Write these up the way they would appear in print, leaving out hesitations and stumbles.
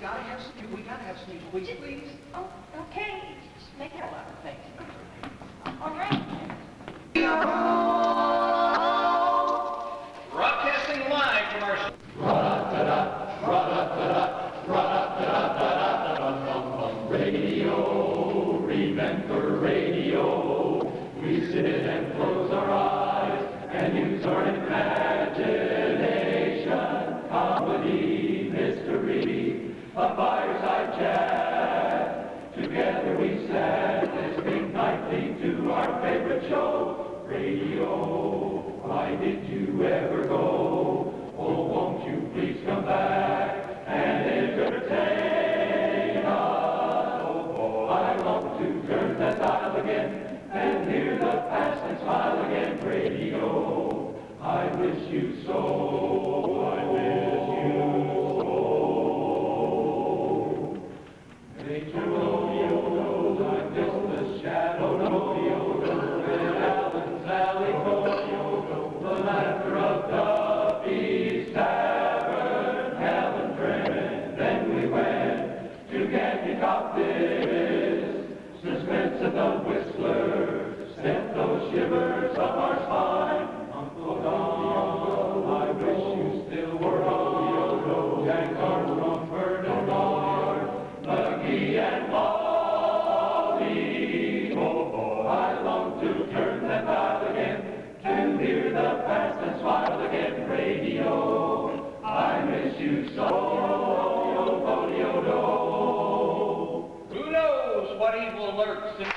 gotta have some, we gotta have some music. Please, please. Oh, okay. Just make it louder. Thank you. All right. Broadcasting live from our... Radio, remember radio. We sit and close our eyes and use our imagination. Comedy, mystery, a fireside chat. Together we sat listening nightly to our favorite show. Radio, why did you ever go? Oh, won't you please come back and entertain us? Oh, I long to turn that dial again and hear the past and smile again. Radio, I miss you so. I miss you so. Nature rodeos, I miss the shadow rodeos, and Allen's Alley rodeos, the laughter of Duffy's Tavern, Helen Drennan. Then we went to get you cocktails, suspense of the Whistler, sent those shivers up our spine. Uncle Don, I wish you still were home. Jack Armstrong, Vernon Lord, Muggy and Molly. Oh, I long to turn that dial again, to hear the past and smile again. Radio, I miss you so. Who knows what evil lurks in...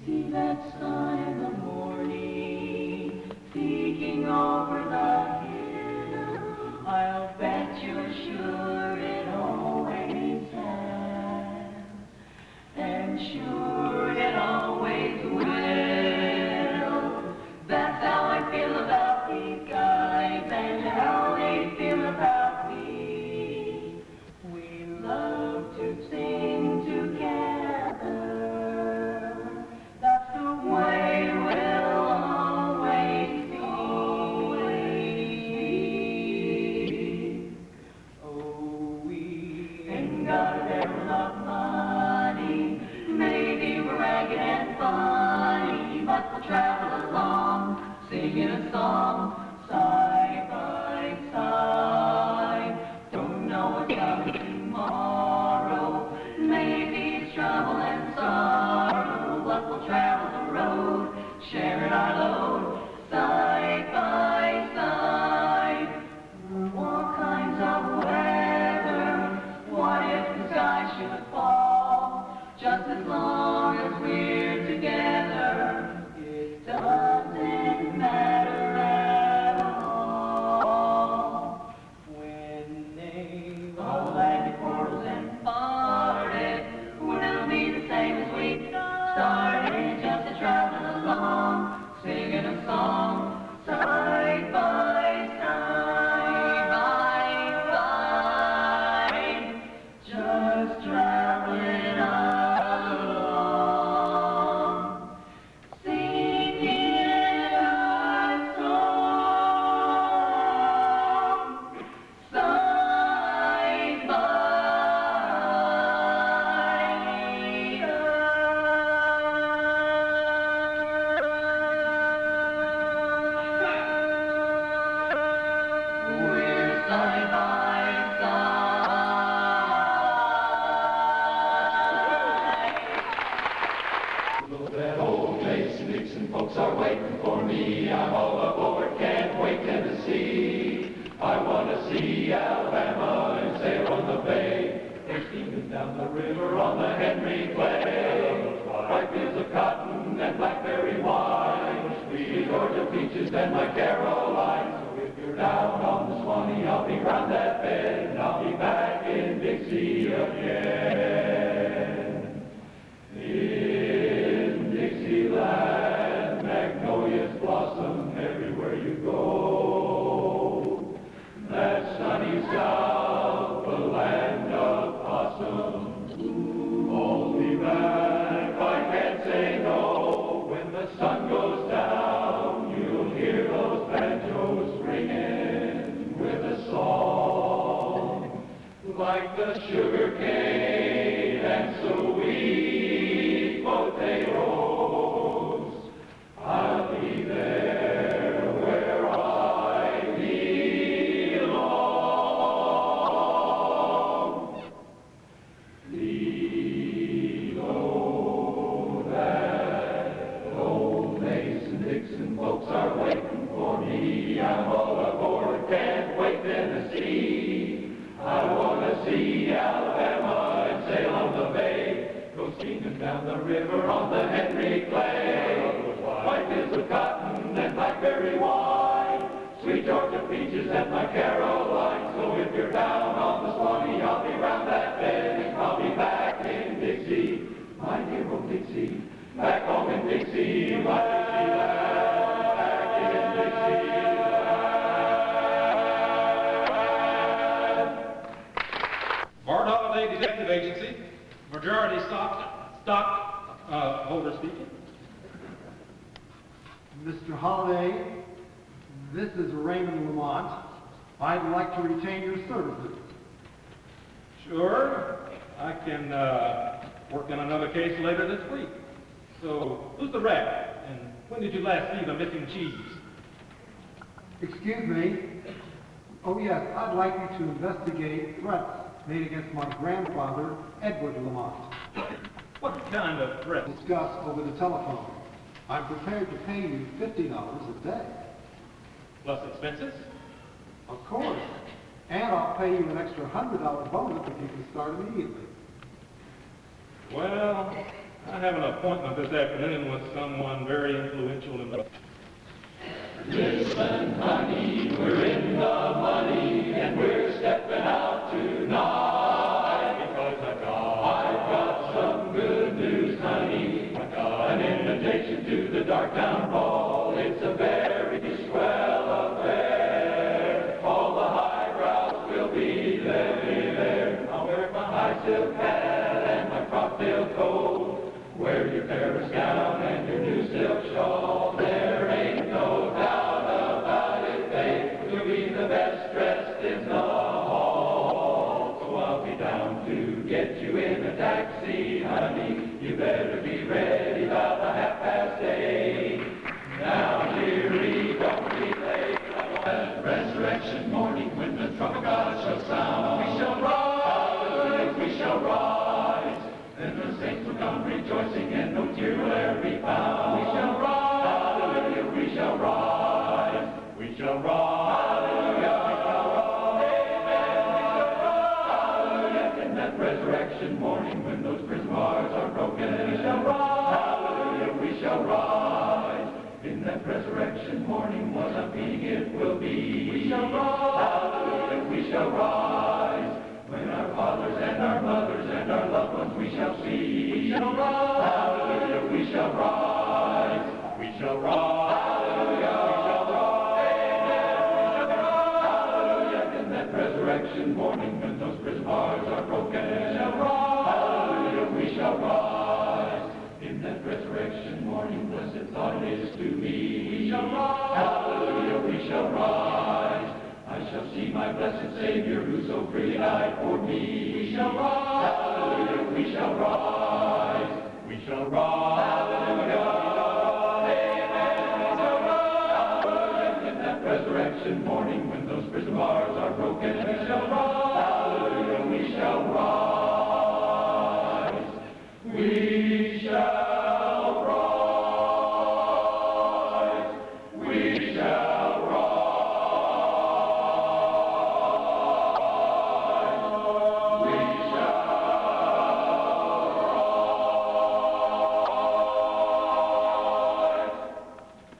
See that sun in the morning, peeking over the hill. I'll bet you're sure it always has, and sure it always will. That's how I feel about these guys, and how they feel about me. We love to sing together. That's the way we'll always be. Oh, we ain't got a very lot of money. Maybe we're ragged and funny, but we'll travel along, singing a song, side by side. Don't know what's coming tomorrow. Maybe it's trouble and sorrow, but we'll travel the road, sharing our load, side by side. Through all kinds of weather, what if the sky should fall? Just as long as we're together, it doesn't matter at all. When they all landed portals and parted, we'll be the same as we started, just a traveling along, singing a song, side by side, just traveling along, singing a song, side by we're side by side. That old Mason Dixon folks are waiting for me. I'm all aboard, can't wait Tennessee. I want to see Alabama and sail on the bay. They're steaming down the river on the Henry Clay. White fields of cotton and blackberry wine. Sweet Georgia peaches and my Caroline. So if you're down on the Swanee, I'll be round that bend. And I'll be back in Dixie again. In Dixieland, magnolias blossom everywhere you go. That sunny South, the land of possum, hold me back, I can't say no when the sun goes down. sugar cane and sweet potatoes. I'll be there where I belong. Lilo, that old Mason Dixon folks are waiting for me. I'm all aboard, can't wait, Tennessee. I wanna see Alabama and sail on the bay, go steaming down the river on the Henry Clay. White fields of cotton and blackberry wine, sweet Georgia peaches and my Caroline. So if you're down on the Swanee, I'll be round that bend. I'll be back in Dixie, my dear old Dixie, back home in Dixie, my Dixieland, back in Dixieland. KORD Holiday Detective Agency, majority stockholder speaking. Mr. Holliday, this is Raymond Lamont. I'd like to retain your services. Sure, I can work on another case later this week. So, who's the rat? And when did you last see the missing cheese? Excuse me. Oh yes, I'd like you to investigate threats made against my grandfather, Edward Lamont. What kind of threat? Discussed over the telephone. I'm prepared to pay you $50 a day. Plus expenses? Of course. And I'll pay you an extra $100 bonus if you can start immediately. Well, I have an appointment this afternoon with someone very influential in the... Listen, honey, we're in the money and we're stepping out tonight because I've got some good news, honey. I got an invitation to the Darktown Ball. It's a very swell affair. All the highbrows will be there. I'll wear my high silk hat and my cocktail coat. Wear your Paris gown and your new silk shawl. There ain't no doubt about it, babe. You'll be the best dressed in the hall. So I'll be down to get you in a taxi, honey. You better be ready about 8:30. Now, dearie, don't be late. Resurrection morning when the trumpet God shall sound. We shall rise, we shall rise. Then the saints will come rejoicing and no tear will ever be found. We shall rise, hallelujah, we shall rise. We shall rise, hallelujah, we shall rise. Amen, we shall rise, hallelujah. In that resurrection morning when those prison bars are broken, we shall rise, hallelujah, we shall rise. In that resurrection morning, what a being it will be. We shall rise, hallelujah, we shall rise. When our fathers and our mothers and our loved ones we shall see. We shall rise, hallelujah, we shall rise. We shall rise, hallelujah, we shall rise. Amen, we shall rise, hallelujah. In that resurrection morning when those prison bars are broken, we shall rise, hallelujah, we shall rise. In that resurrection morning, blessed thought it is to me. We shall rise, hallelujah, we shall rise. I shall see my blessed Savior who so freely died for me. We shall rise, hallelujah, we shall rise. We shall rise, hallelujah, we shall rise. Amen, we shall rise, hallelujah. In that resurrection morning when those prison bars are broken, we shall rise, hallelujah, we shall rise. We shall rise. We shall rise.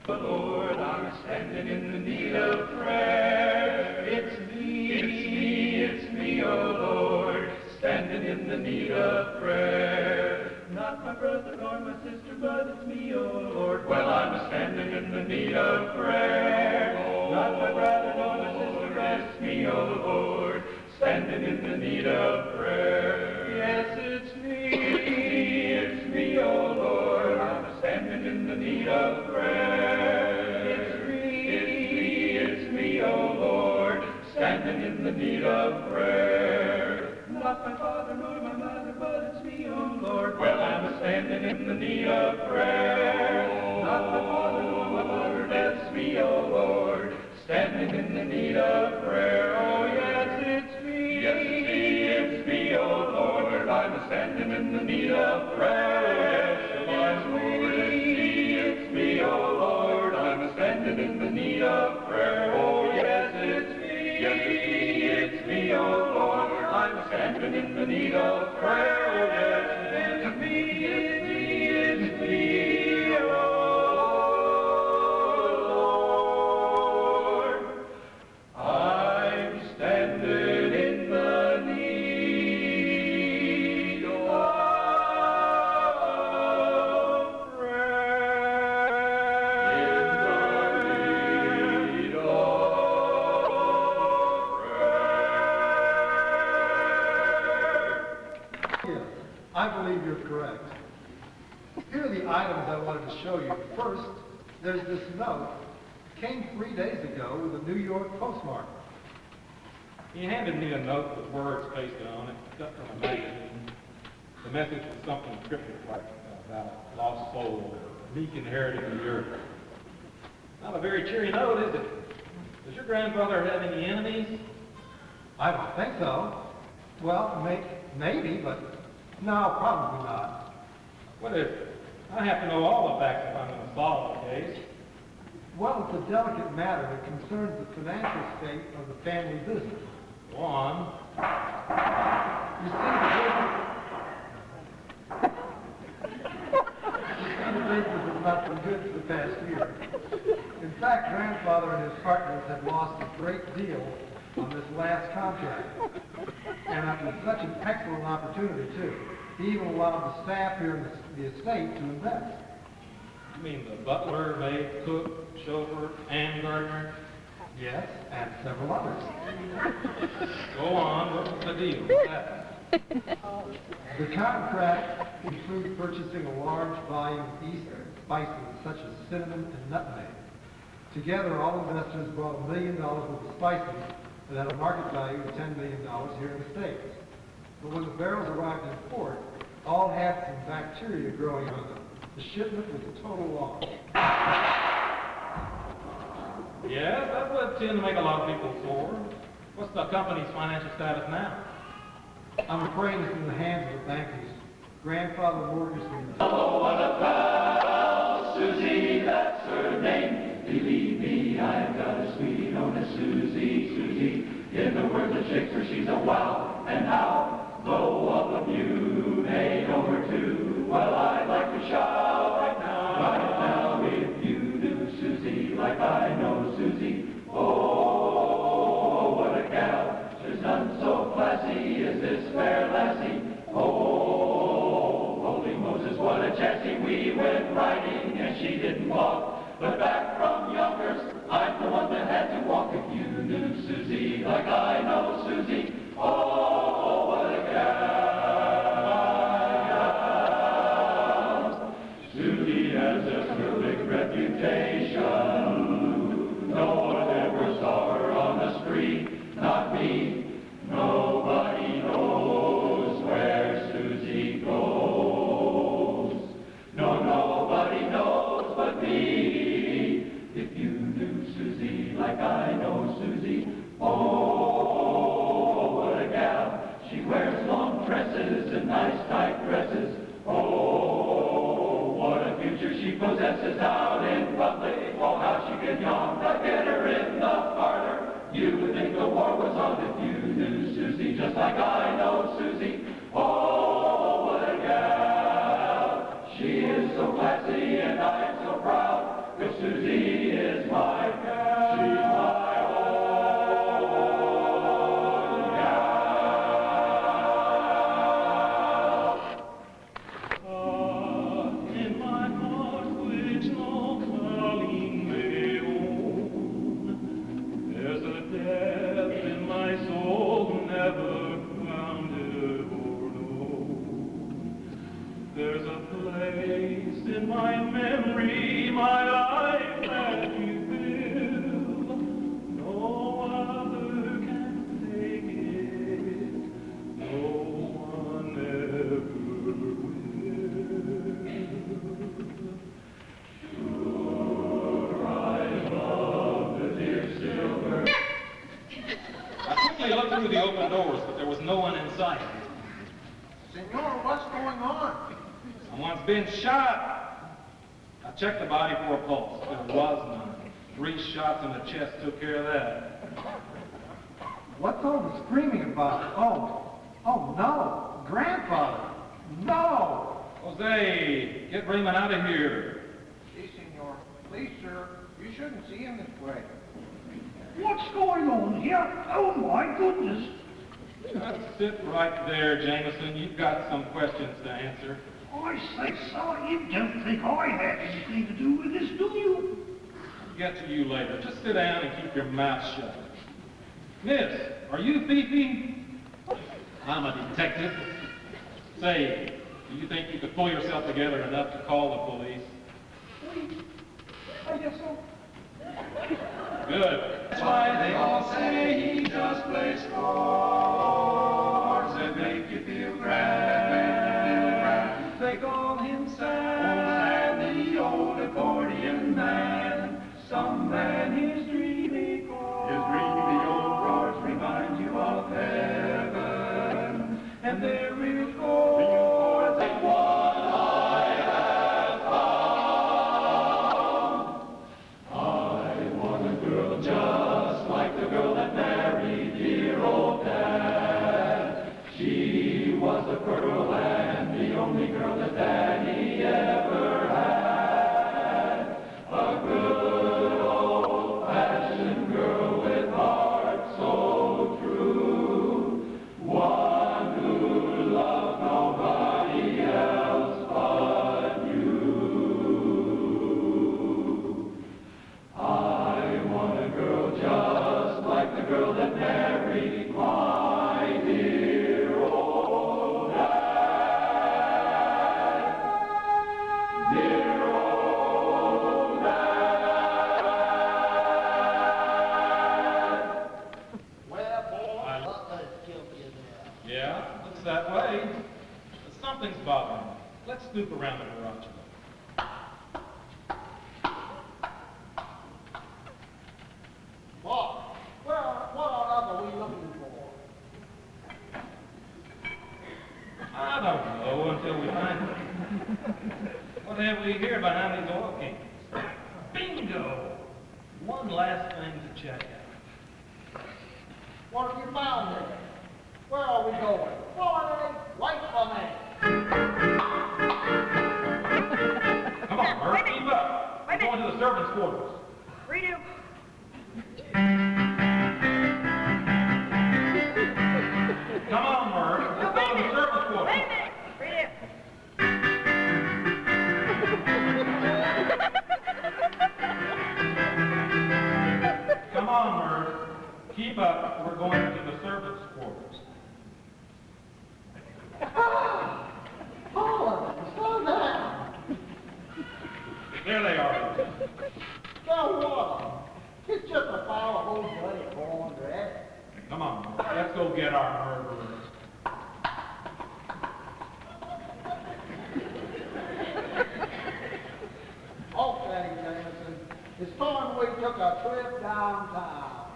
Lord, I'm standing in the need of prayer. It's me, oh Lord, standing in the need of prayer. Not my brother nor my sister, but it's me, oh Lord. Well, I'm standing in the need of prayer. Not my brother nor my sister, but it's me, oh Lord, standing in the need of prayer. Yes, it's me, oh Lord, I'm standing in the need of prayer. It's me, oh Lord, standing in the need of prayer. Not not my father nor my mother, but it's me, oh Lord. Well, I'm standing in the need of prayer. Not my father nor my mother, It's me, oh Lord, standing in the need of prayer. oh yes, it's me. Yes, it's me, oh Lord, I'm standing in the need of prayer. It's me, oh Lord, I'm standing in the need of prayer. Oh yes, it's me. Yes, it's me, oh Lord, I'm standing in the need of prayer. Oh yes, it's me, it's me, it's me, oh Lord. I'm standing in the need of Yes, I believe you're correct. Here are the items I wanted to show you. First, there's this note. Came 3 days ago with a New York postmark. He handed me a note with words pasted on it, cut from a magazine. The message was something cryptic like about a lost soul, or meek inheriting the earth. Not a very cheery note, is it? Does your grandfather have any enemies? I don't think so. Well, maybe, but no, probably not. What is it? I have to know all the facts if I'm going to solve the case. Well, it's a delicate matter that concerns the financial state of the family business. Go on. You see, the business has not been good for the past year. In fact, Grandfather and his partners have lost a great deal on this last contract. And it was such an excellent opportunity, too. He even allowed the staff here in the estate to invest. You mean the butler, maid, cook, chauffeur, and gardener? Yes, and several others. Go on. What was the deal with that? The contract includes purchasing a large volume of Eastern spices such as cinnamon and nutmeg. Together, all investors brought $1 million worth of spices that had a market value of $10 million here in the States. But when the barrels arrived in port, all had some bacteria growing on them. The shipment was a total loss. Yes, that would tend to make a lot of people sore. What's the company's financial status now? I'm afraid it's in the hands of the bankers. Grandfather mortgaged me. Oh, what a pal, Susie, that's her name. Believe me, I've got a sweetie known as Susie, Susie. In the words of Shakespeare, she's a wow and how. Though all of you may know her too, well, I'd like to shout right now, if you knew Susie like I know Susie. Oh, what a gal, there's none so classy as this fair lassie. Oh, holy Moses, what a chassis, we went riding and she didn't walk. But back from Yonkers, I'm the one that had to walk. If you knew Susie like I know Susie, oh, what a gal. Susie has a perfect reputation. No one ever saw her on the street, not me. Nobody knows where Susie goes. No, nobody knows but me. If you knew Susie like I know Susie, oh, what a gal. She wears long tresses and nice tight dresses. Oh, what a future she possesses out in public. Oh, how she can yawn, but get her in the parlor. You would think the war was on if you knew Susie just like I know Susie. Oh, what a gal. She is so classy and I am so proud. 'Cause Susie is my gal. She's my own gal. In my heart which no calling may own, there's a depth in my soul never found no one in sight. Senor, what's going on? Someone's been shot. I checked the body for a pulse. There was none. 3 shots in the chest took care of that. What's all the screaming about? Oh no, grandfather, no! Jose, get Raymond out of here. Si, senor. Please, sir, you shouldn't see him this way. What's going on here? Oh my goodness! Just sit right there, Jameson. You've got some questions to answer. I say, so you don't think I had anything to do with this, do you? I'll get to you later. Just sit down and keep your mouth shut. Miss, are you Fifi? I'm a detective. Say, do you think you could pull yourself together enough to call the police? I guess so. Good. That's why they all say he just plays chords that make you feel grand. They call him Sam, the old accordion man. Some man his dreamy old chords remind you of heaven, and they're real chords and what I have found. I want a girl just like the girl that married dear old Dad. She was the pearl and the only girl that Daddy ever had. A good old-fashioned girl with heart so true. One who loved nobody else but you. I want a girl just like the girl that married my dear old Dad. Dear old Dad. Well, boy, what has killed you there? Yeah, looks that way. But something's bothering me. Let's snoop around the garage. Boy, what on earth are we looking for? I don't know until we find it. What have we here behind these oil cans? Bingo! One last thing to check out. What have you found there? Where are we going? Forward, right for me. Come on, Bert, keep up. We're going to the servants' quarters. Redo. Come on, Bert. Let's go to the servants' quarters. Wait a minute. Redo. Come on, Bert. Keep up. We're going to the servants' quarters. All of it, slow down. There they are. Now what? It's just a pile of old bloody cornbread. Come on, Bert. Let's go get our murderers. Okay, Jameson. It's time we took a trip downtown.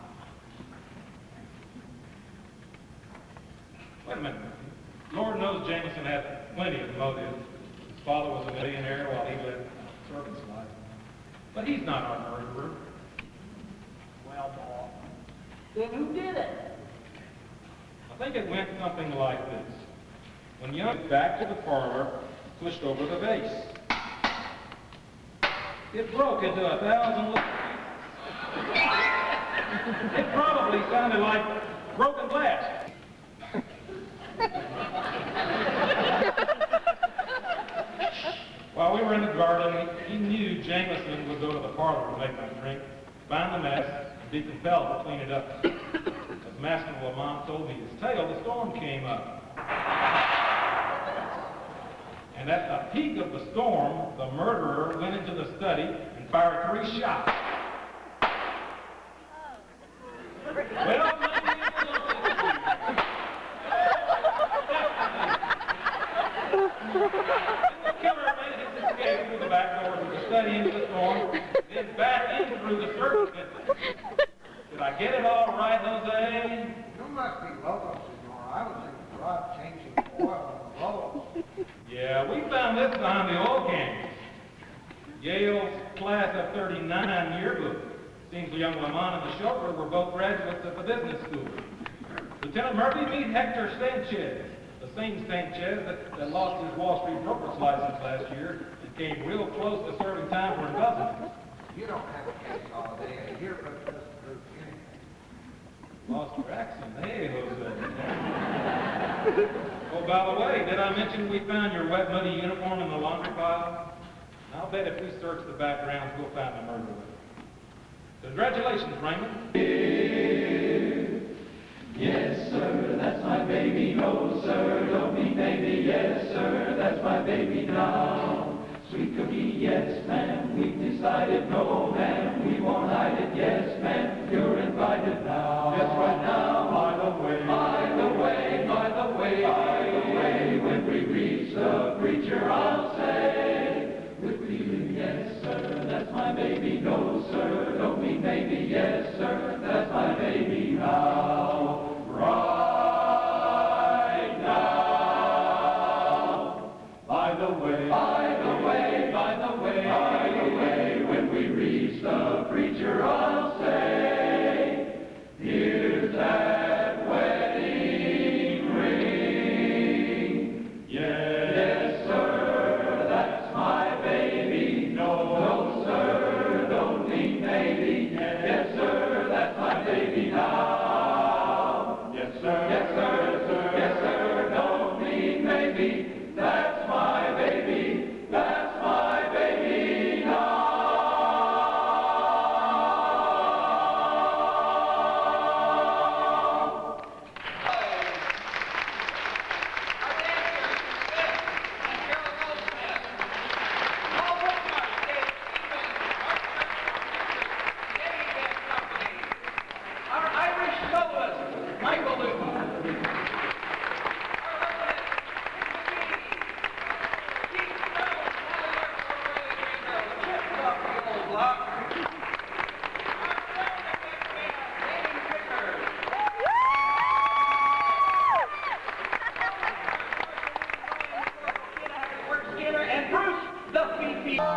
Wait a minute. Lord knows Jameson had plenty of motive. His father was a millionaire while he led a servant's life. But he's not our murderer. Well, boy, then who did it? I think it went something like this. When Young went back to the parlor, pushed over the vase. It broke into 1,000 little pieces. It probably sounded like broken glass. While we were in the garden, he knew Jameson would go to the parlor to make my drink, find the mess, and be compelled to clean it up. As Master Lamont told me his tale, the storm came up. And at the peak of the storm, the murderer went into the study and fired 3 shots. Well, maybe the killer made his escape through the back door of the study into the storm, then back in through the servants' entrance. Did I get it all right, Jose? You must be welcome, senor. I was changing oil on the road. Yeah, we found this behind the oil cans. Yale's class of 39 yearbook. Seems the young Lamont and the chauffeur were both graduates of the business school. Lieutenant Murphy, meet Hector Sanchez, the same Sanchez that lost his Wall Street broker's license last year and came real close to serving time for embezzlement. You don't have a case holiday in here, but it doesn't prove anything. Lost your accent. Hey, Jose. Oh, by the way, did I mention we found your wet, muddy uniform in the laundry pile? I'll bet if we search the backgrounds, we'll find the murderer. Congratulations, Raymond. Yes, sir, that's my baby. No, sir, don't be baby. Yes, sir, that's my baby now. Sweet cookie, yes, ma'am. We've decided, no, ma'am. We won't hide it. Yes, ma'am. You're invited now. Yes, right now. By the way, by the way, by the way, by the way. When we reach the preacher, I'll say, with feeling, yes, sir, that's my baby. No, sir, don't be baby. Yes, sir, that's my baby now. Right now. By the way, by the way, by the way, by the way, when we reach the preacher, I'll say, here's that wedding ring. Yes, sir, that's my baby. No, no, sir, don't mean baby. Yes, sir, that's my baby now. Yes, sir, yes, sir, yes, sir, don't mean maybe. That's my baby, that's my baby now. Our Irish soloist, Michael Luke. And Bruce the VP. Where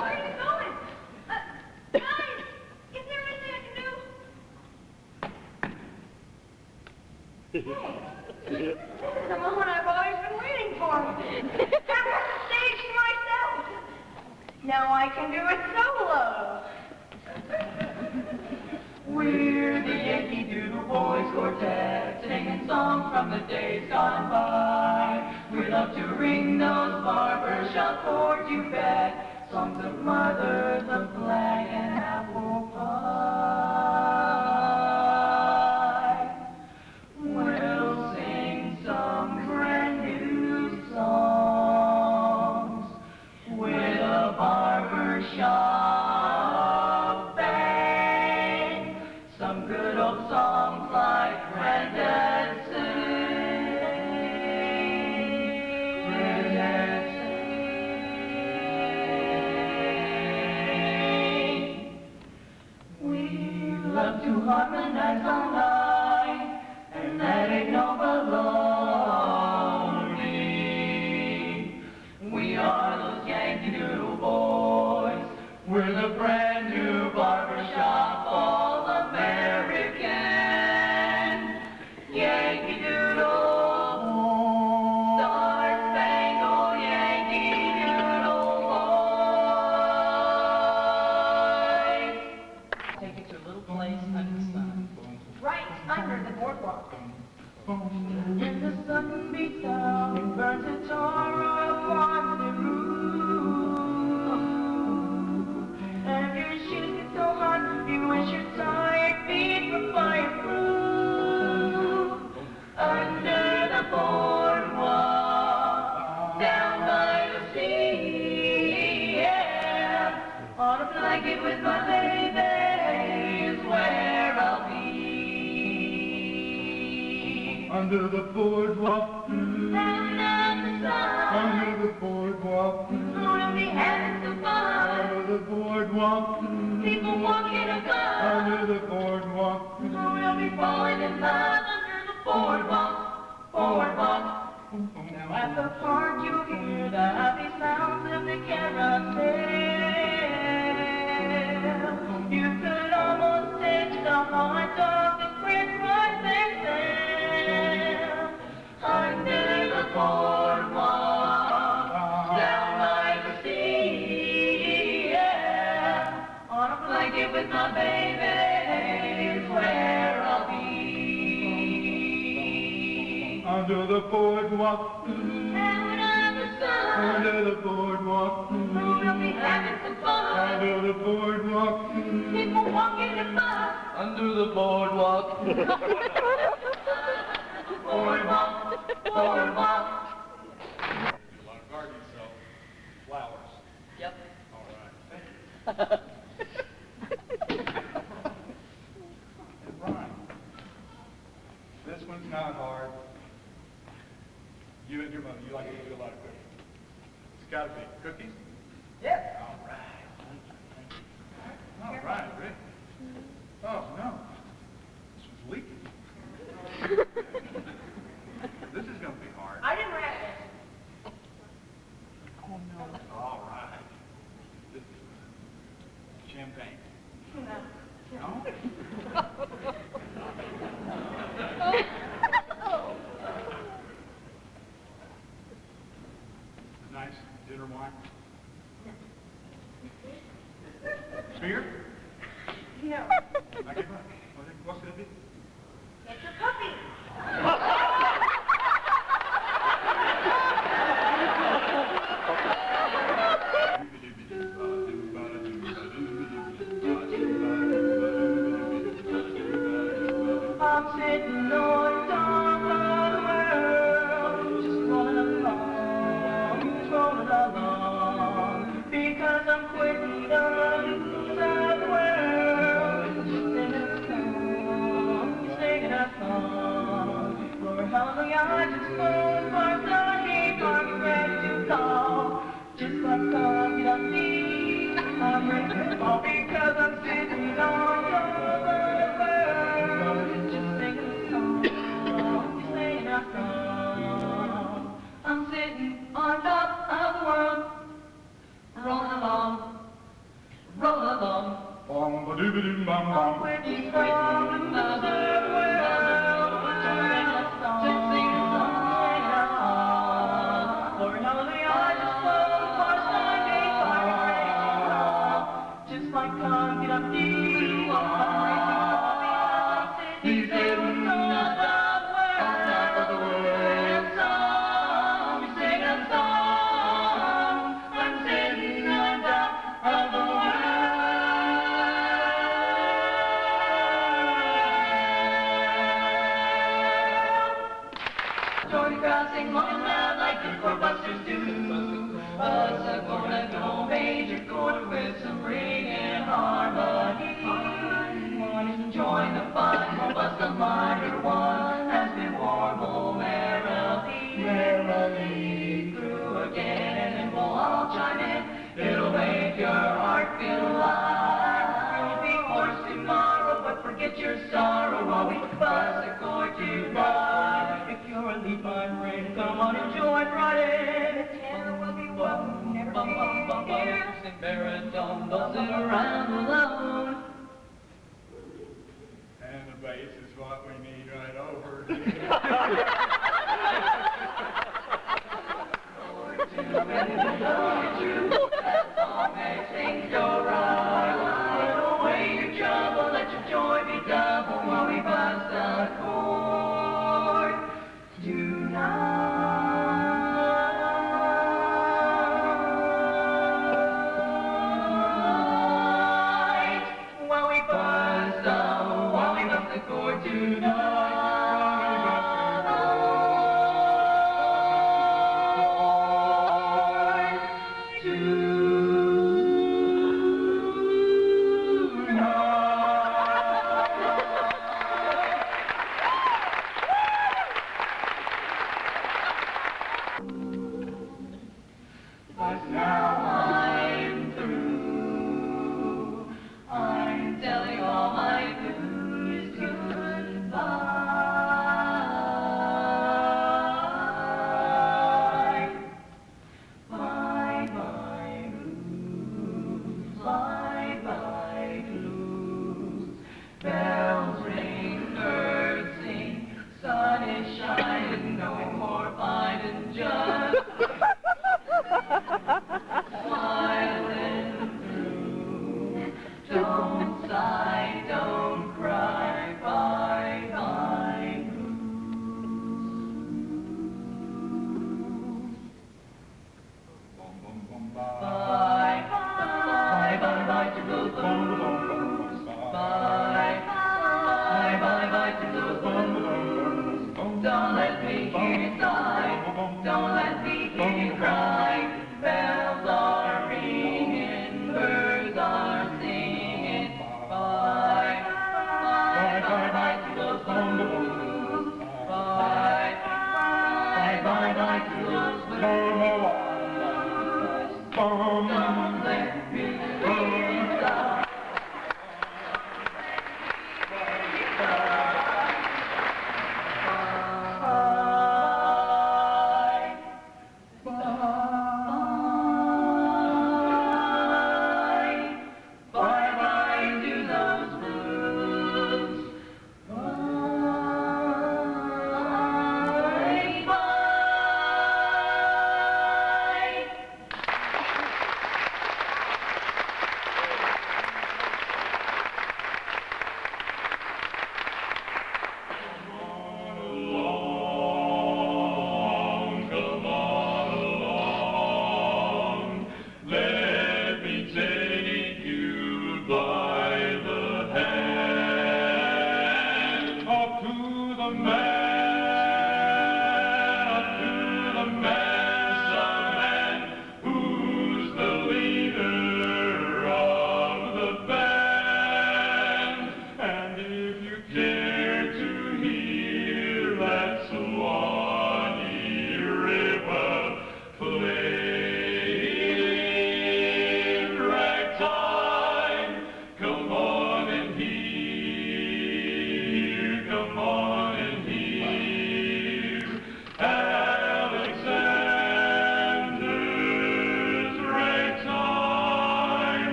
are you going? Guys, is there anything I can do? Hey, this is the moment I've always been waiting for. I want the stage to myself. Now I can do it solo. We're the Yankee Doodle Boys Quartet, singing songs from the days gone by. We love to ring those barbershop chords, you bet. Songs of mothers, of flag and apple pie. We'll sing some brand new songs with a barbershop band. Some good old songs like Granddad Sing. Granddad Sing. We love to harmonize all night, and that ain't no baloney. We are those Yankee Doodle Boys. We're the brand new barbershop All-American Yankee Doodle Star-Spangled Yankee Doodle Boys. Take it to a little place under the sun. Right under the boardwalk. When the sun beats down, it burns its aura upon the roof. And your shoes get so hot, you wish your tired feet were fireproof. Under the boardwalk, down by the sea, yeah. On a blanket with my baby is where I'll be. Under the boardwalk, Having out the sun. under the boardwalk, We'll be having some fun. under the boardwalk, People walking about. under the boardwalk. We'll be falling in love under the boardwalk, boardwalk. Now at the park you'll hear the happy sounds of the carousel. You could almost taste the heart of the Christmas themselves. Under the boardwalk, down by the sea, yeah. On a blanket with my baby is where I'll be. Under the boardwalk, Out of the sun, under the boardwalk, we'll be having some fun. under the boardwalk, People walking about. under the boardwalk. Boardwalk, boardwalk. A lot of gardens sell flowers. Yep. All right. Right. This one's not hard. You and your mother, you like to do a lot of cooking. It's got to be cookies. Yes. All right. All right, Rick. Oh, no. This was leaking. This is going to be hard. I didn't wrap it. All right. This is champagne. No. No? Nice dinner wine. Beer? No. I give up. What's it be? It's a puppy. I'm sitting on top of the world, just rolling along, because I'm quitting the news of the world. Singing a song, Lord, hallelujah, I just phone for Sunday, I'm ready to call, just like God, I see, I'm ready to call, because I'm sitting on top of the world, just singing a song, singing a song. I'm sitting on top of the world, rolling along, rolling along. Bom ba doo ba doo bum I'm bum. quitting from another world, singing a song, singing a song. Lord, hallelujah, I just phone for Sunday, I'm ready to call, just like God, get up, dee, I'm ready to call, because I'm sitting on top of the world, singing a song, I'm sitting on top of the world. Join the crowd, sing long and loud like the KORD busters do. Us are gonna go major chord with some ringing harmony. One is join the fun, we'll bust a minor one as we warble merrily, merrily through again, and then we'll all chime in. It'll make your heart feel alive. You'll be hoarse tomorrow, but forget your sorrow while we buzz a chord tonight. If you're a lead vibrator, come on and join right in. The tenor will be welcome, never fear. Sing baritone, buzzing around alone. And the bass is what we need right over here. That song makes things go right. Put away your trouble, let your joy be double while we buzz the chord tonight. While we buzz the chord tonight. Don't let me hear you cry. Bells are ringing, birds are singing. Bye, bye, bye, bye to those blues. Bye, bye, bye, bye to those blues. Don't let me hear you cry.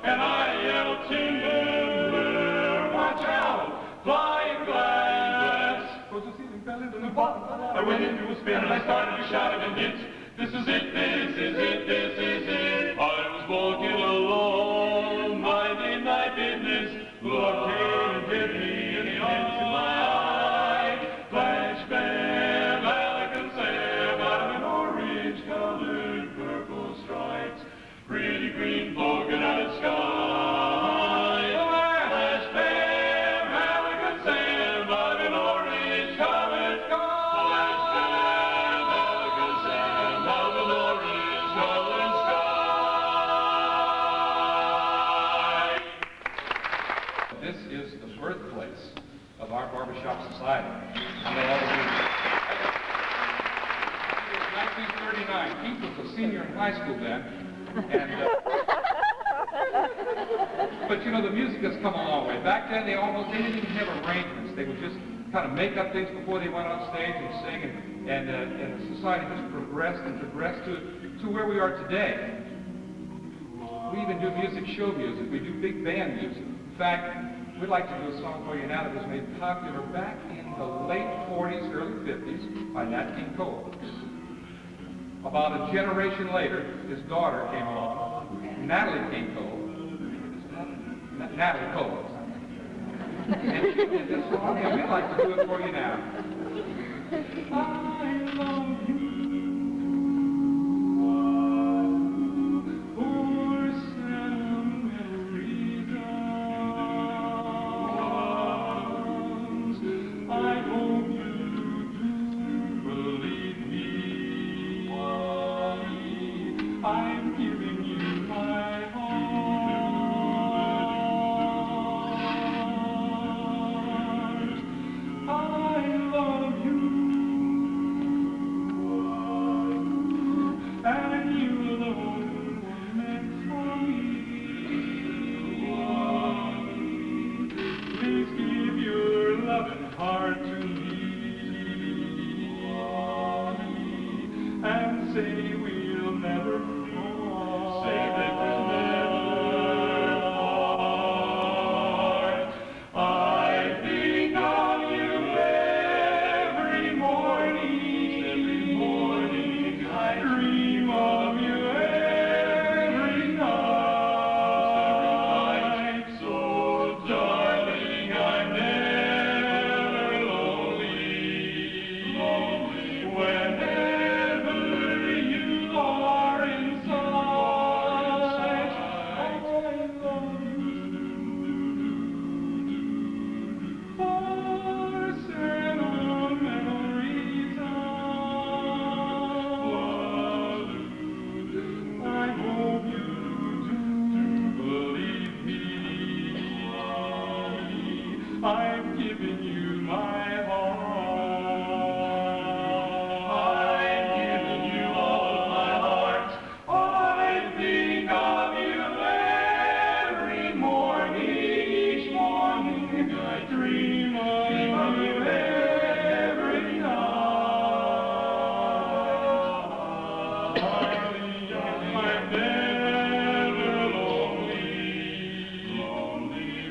And I yelled timber! went into a spin and I started to shout it and hits. This is it, this is it, this is it. I was walking along, minding my business. Lord came and hit me and into my eye. Flash, bam, Alakazam, out of an orange-colored purple stripes. Pretty green polka dotted sky. Flash, bam, Alakazam, out of an orange-colored sky. Flash, bam, Alakazam, out of an orange-colored sky. This is the birthplace of our barbershop society. I know all of you. It was 1939. Pete was a senior in high school then. And, but you know, the music has come a long way. Back then, they didn't even have arrangements. They would just kind of make up things before they went on stage and sing, and the society just progressed and progressed to where we are today. We even do show music. We do big band music. In fact, we'd like to do a song for you now that was made popular back in the late 40s, early 50s by Nat King Cole. About a generation later, his daughter came along, Natalie King Cole. Natalie Cole. And she did this song, and we'd like to do it for you now. I love you. I'm giving you my heart. I love you, and you alone were meant for me. Please give your loving heart to me, and say we'll never part. Say that we'll never part. I think of you every morning. Every morning I dream of you every night. So darling, I'm never lonely. Whenever you are inside, I love you. For sentimental reasons, I hope you do believe me. I've given you my heart. I've given you all of my heart. I think of you every morning. Each morning I dream of you every night. Darling, I'm never lonely.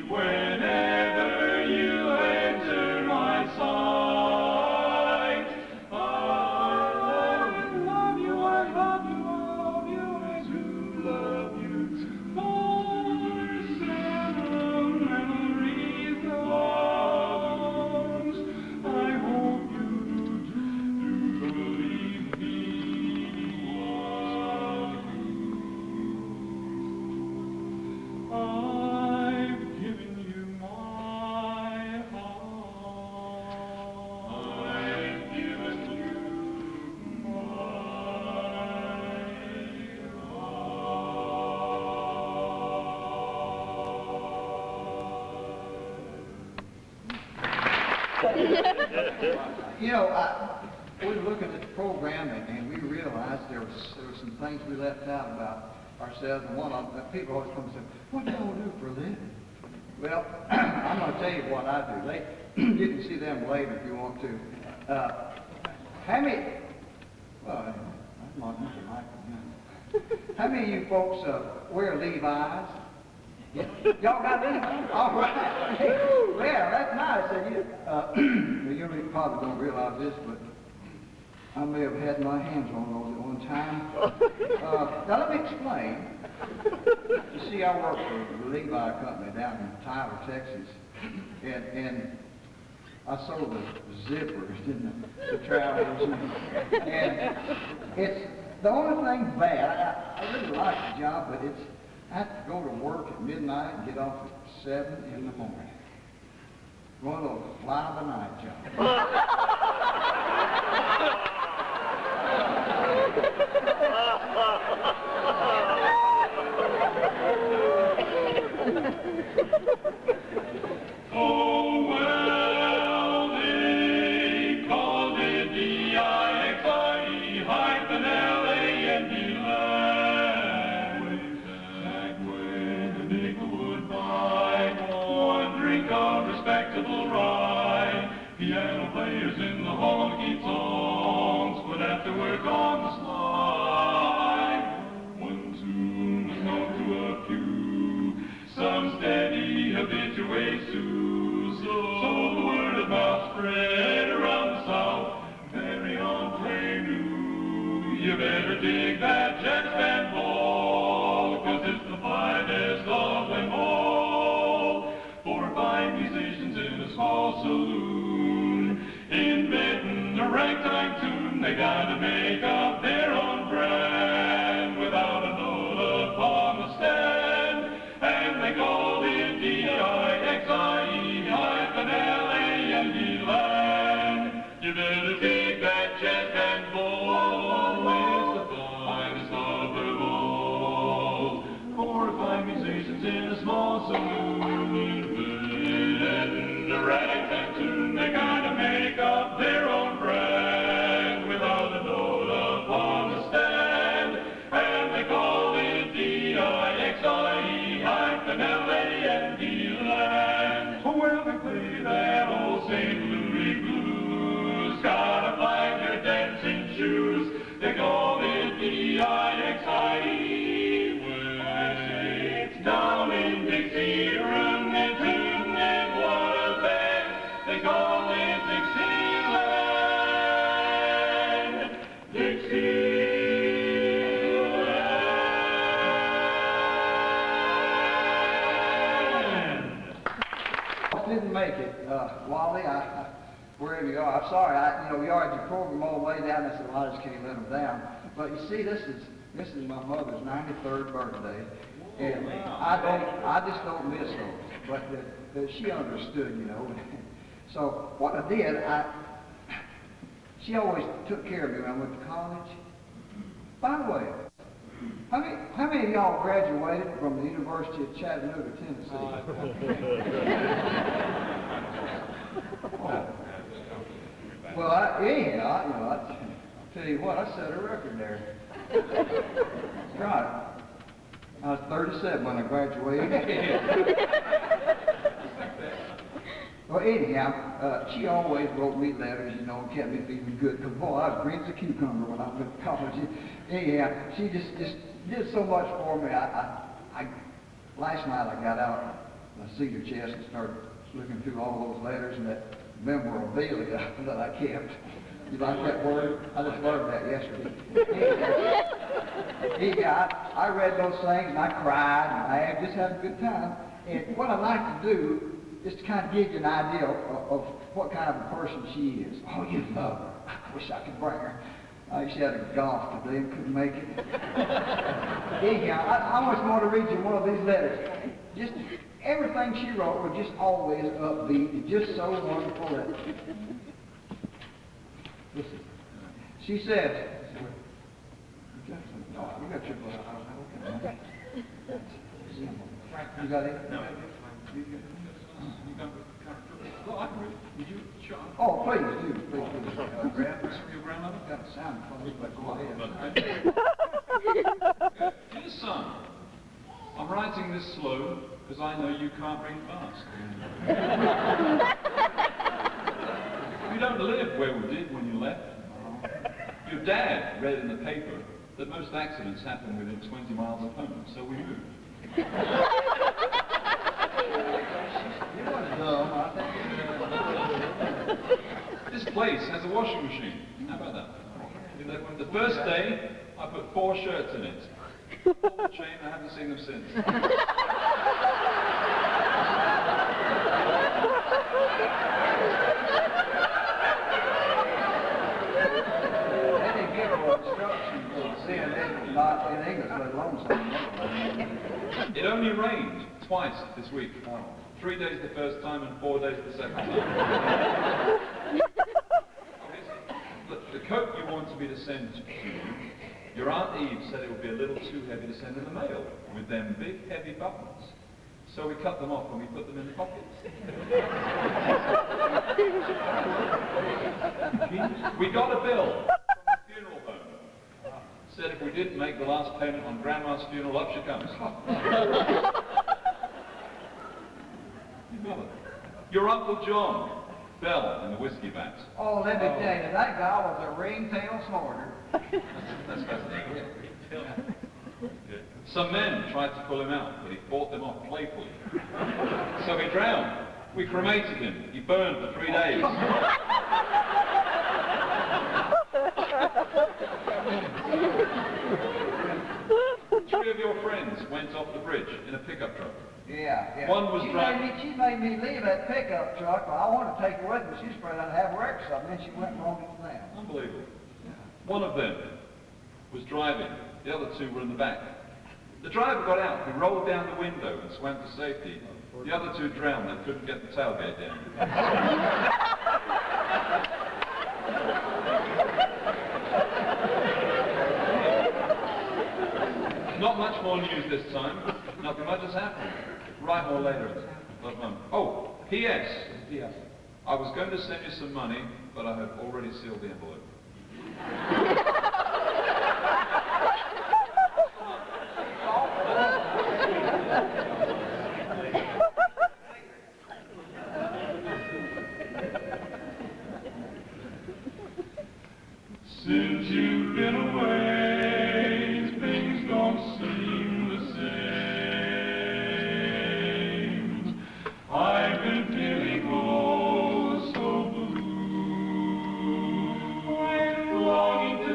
Whenever you enter my sight, I love you, I love you, I love you, I do love you. For sentimental reasons, I hope you do believe me. I've given you my heart. I've given you my You know, we were looking at the program and we realized there were some things we left out about ourselves. And one of them, people always come and say, "What do y'all do for a living?" Well, I'm going to tell you what I do. You can see them later if you want to. How many? Well, anyway, I'm not Mr. Michael. How many of you folks wear Levi's? Y'all got Levi's? All right. Well, that's nice. And you really probably don't realize this, but I may have had my hands on those at one time. Now let me explain. You see, I work for the Levi Company down in Tyler, Texas, and I sold the zippers and the trousers, and it's the only thing bad. I really like the job, but it's I have to go to work at midnight and get off at 7 in the morning. One of those fly-by-night jobs. Oh, well, they called it DIXIE-LAND. Way back when the nickel would buy one drink of respectable rye. Piano players in the honky tonks would have to work on the slide. One tune was known to a few, some steady habitués too. So the word of mouth spread around the South. Very Andre knew you better dig that jazz band ball, 'cause it's the finest of them all. 4 or 5 musicians in a small saloon, inventing a ragtime tune. They gotta make up their own brand without a note upon the stand, and they called it DIXIE-LAND. You better dig that jazz band ball, it's the finest of them all. 4 or 5 musicians in a small saloon, inventing a ragtime tune. They gotta make up their own brand without a note upon the stand, and they called it DIXIE-LAND. Well, they play that old St. Louis blues, gotta find your dancing shoes. They call it DIXIE. Well, it's down in Dixie, rootin' tootin' and what a band. They call it Dixieland. Didn't make it, Wally. Wherever you are, I'm sorry. You had your program all the way down. I said, well, I just can't let them down. But you see, this is my mother's 93rd birthday, and I just don't miss those. But she understood, you know. So what I did, she always took care of me when I went to college. By the way, how many of y'all graduated from the University of Chattanooga, Tennessee? Well, I'll tell you what, I set a record there. That's right. I was 37 when I graduated. Well, anyhow, she always wrote me letters, you know, and kept me feeling good. Because, boy, I was green as a cucumber when I went to college. Anyhow, she just did so much for me. Last night I got out the cedar chest and started looking through all those letters and that memorabilia that I kept. You like that word? I just learned that yesterday. I read those things and I cried and I just had a good time. And what I like to do is to kind of give you an idea of what kind of a person she is. Oh, you love her. I wish I could bring her. She had a golf today and couldn't make it. Anyhow, I always want to read you one of these letters. Just everything she wrote was just always upbeat and just so wonderful that. Listen, she says, you got your book. Okay. You got it? No. Well, I can read it. Would you? Sure. Oh, please do. Please do. Grab this from your grandmother? Got a sound funny, but go ahead. Dear son, I'm writing this slow because I know you can't read fast. You don't live where we did when you left. Your dad read in the paper that most accidents happen within 20 miles of home, so we moved. You weren't dumb, I think. This place has a washing machine. How about that? The first day, I put 4 shirts in it. Bought the chain, I haven't seen them since. They didn't give her instructions to send it, not in English, let alone something. It only rained twice this week. 3 days the first time and 4 days the second time. The coat you want to be to send to you, your Aunt Eve said it would be a little too heavy to send in the mail with them big heavy buttons. So we cut them off and we put them in the pockets. We got a bill from the funeral home. Said if we didn't make the last payment on Grandma's funeral, up she comes. Your Uncle John fell in the whiskey vat. Oh, let me tell you, that guy was a ringtail snorter. That's fascinating. Some men tried to pull him out, but he fought them off playfully. So he drowned. We cremated him. He burned for 3 days. 3 of your friends went off the bridge in a pickup truck. Yeah. One was driving. She made me leave that pickup truck. Well, I wanted to take her with me. She's afraid I'd have wrecked something. Then she went and rolled it down. Unbelievable. One of them was driving. The other 2 were in the back. The driver got out. He rolled down the window and swam for safety. The other 2 drowned. They couldn't get the tailgate down. Not much more news this time. Nothing much has happened. Write more later. Oh, P.S. I was going to send you some money, but I have already sealed the envelope. Since you've been away, things don't seem the same. I've been feeling oh so blue, longing to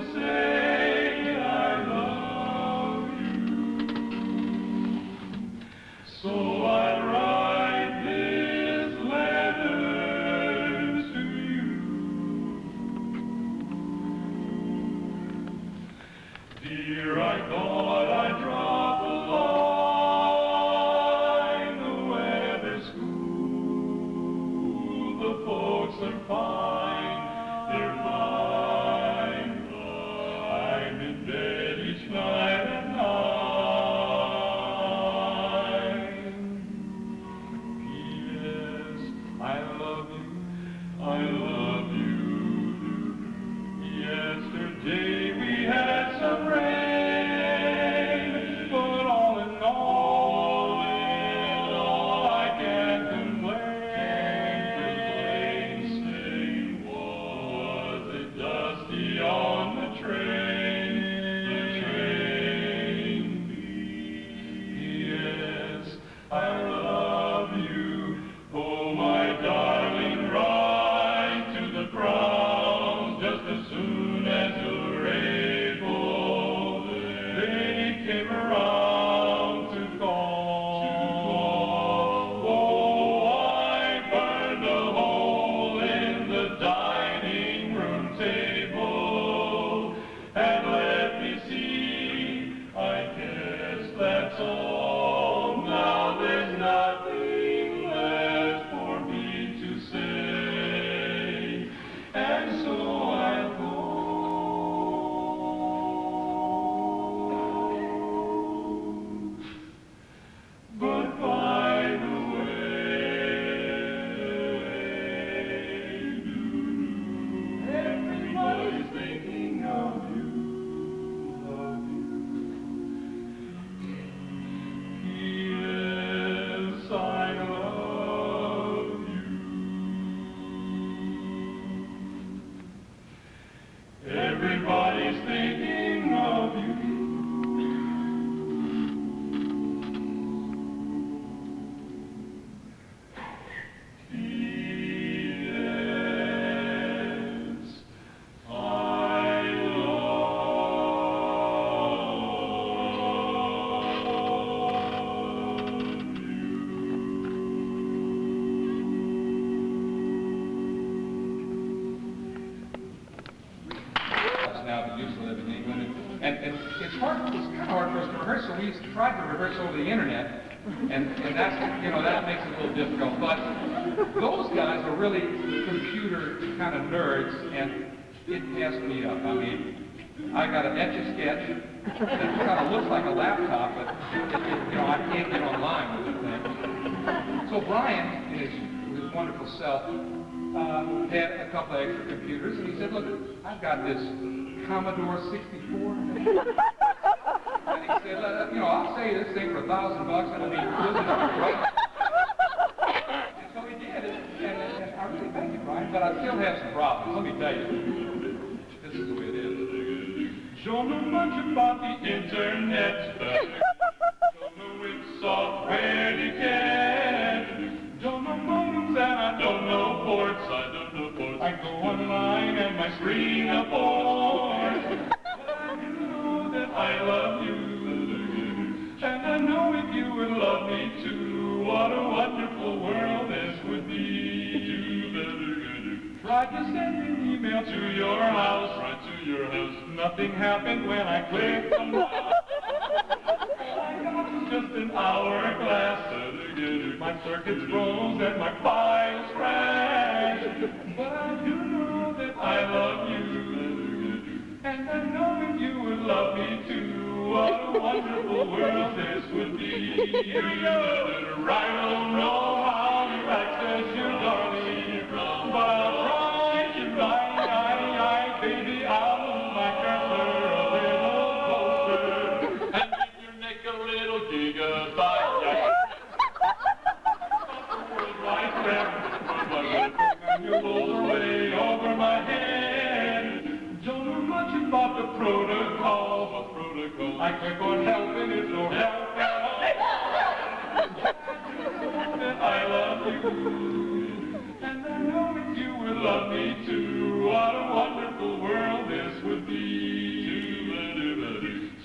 tried to rehearse over the internet, and that's, you know, that makes it a little difficult. But those guys are really computer kind of nerds, and it passed me up. I mean, I got an Etch-a-Sketch that kind of looks like a laptop, but you know, I can't get online with the thing. So Brian, in his wonderful self, had a couple of extra computers, and he said, look, I've got this Commodore 64. And he said, you know, I'll sell you this thing for $1,000 and it'll be good enough, right? And so he did, and I really thank you, Brian, but I still have some problems. Let me tell you. This is the way it is. Don't know much about the internet, but don't know which software to get. Don't know modems and I don't know ports. I go online and my screen aborts. But I do know that I love you, and I know if you would love me too, what a wonderful world this would be. Tried to send an email to your house, right to your house. Nothing happened when I clicked the mouse. I got just an hourglass. My circuits froze and my files crashed. But I do know that I love you, and I know if you would love me too, what a wonderful world this would be. Here we go. I don't know how to access your darling, but I'll try to baby, I'll move my cursor a little closer and make your neck a little gigabyte. Worldwide web, you roll away over my head. Don't know much about the protocol, I click on help and there's no help at all. That I love you, and I know if you would love me too, what a wonderful world this would be.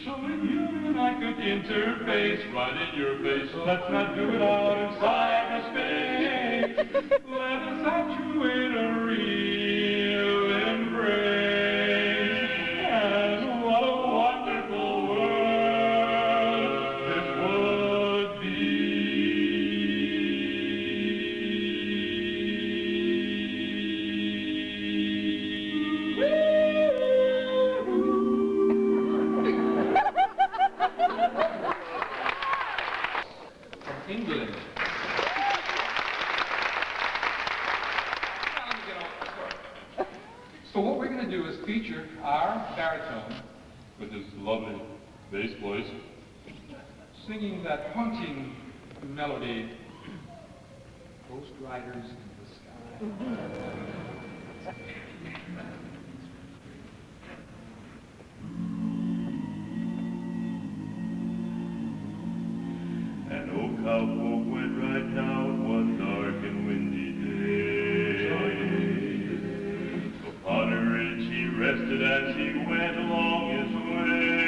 So if you and I could interface right in your face, let's not do it out in cyberspace. Let us actuate a real embrace, and what a wonderful world this would be. England. Now, let me get on with the story. So what we're going to do is feature our baritone with his lovely bass voice, singing that haunting melody, Ghost Riders in the Sky. An old cowpoke went right down one dark and windy day. Upon a ridge he rested as he went along his way.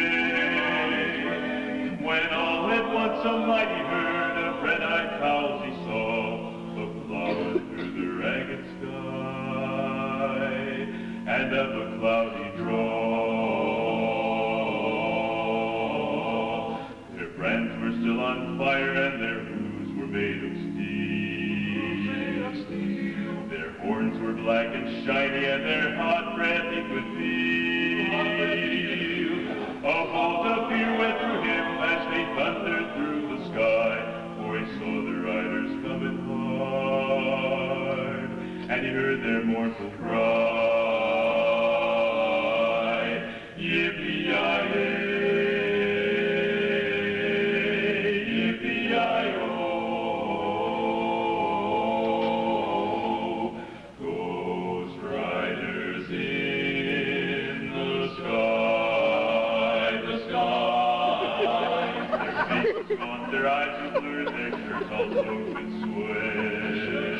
When all at once a mighty herd of red-eyed cows he saw, a-plowing through the ragged sky, and of a cloudy draw. Their brands were still on fire and their hooves were made of steel. Their horns were black and shiny and their hot breath he could feel. A bolt of fear went through him as they thundered through the sky, for he saw the riders coming hard, and he heard their mournful cry, yippee-yi-yay. Their eyes were blurred, their shirts all soaked with sweat.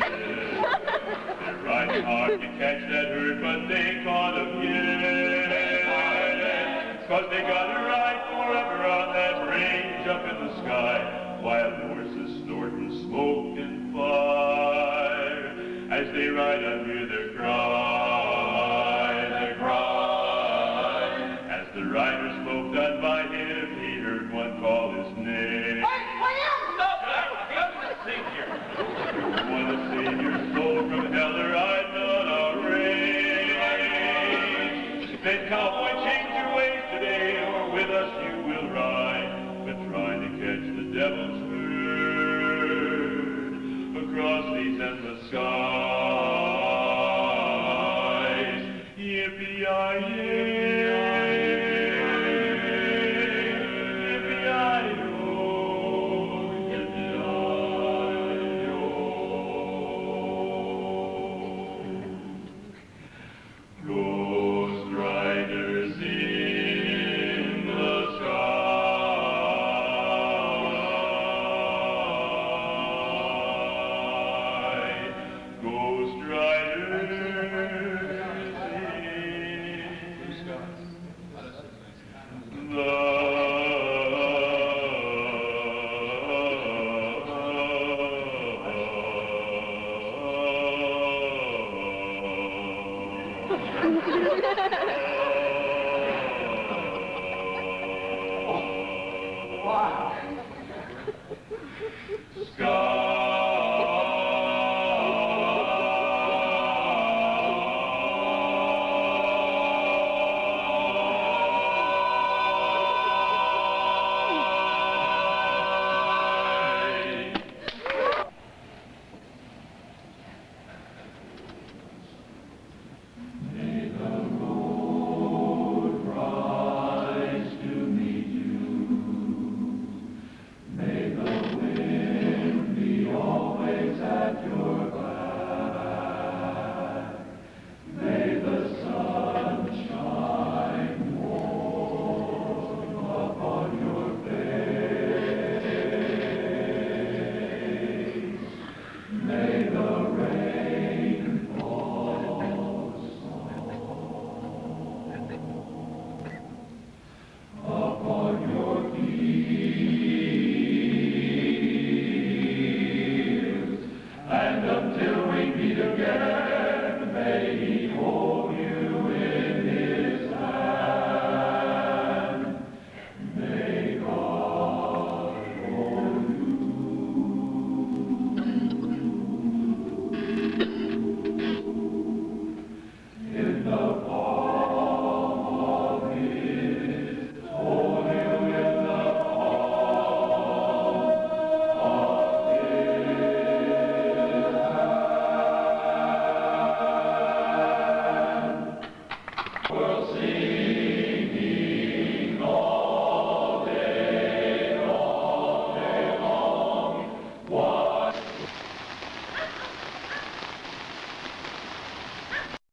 They're riding hard to catch that herd, but they caught 'em yet. 'Cause they gotta ride forever on that range up in the sky, while the horses snort and smoke and fire. As they ride, I hear their cry, their cry. As the rider spoke done by him, he heard one call his name. We'll see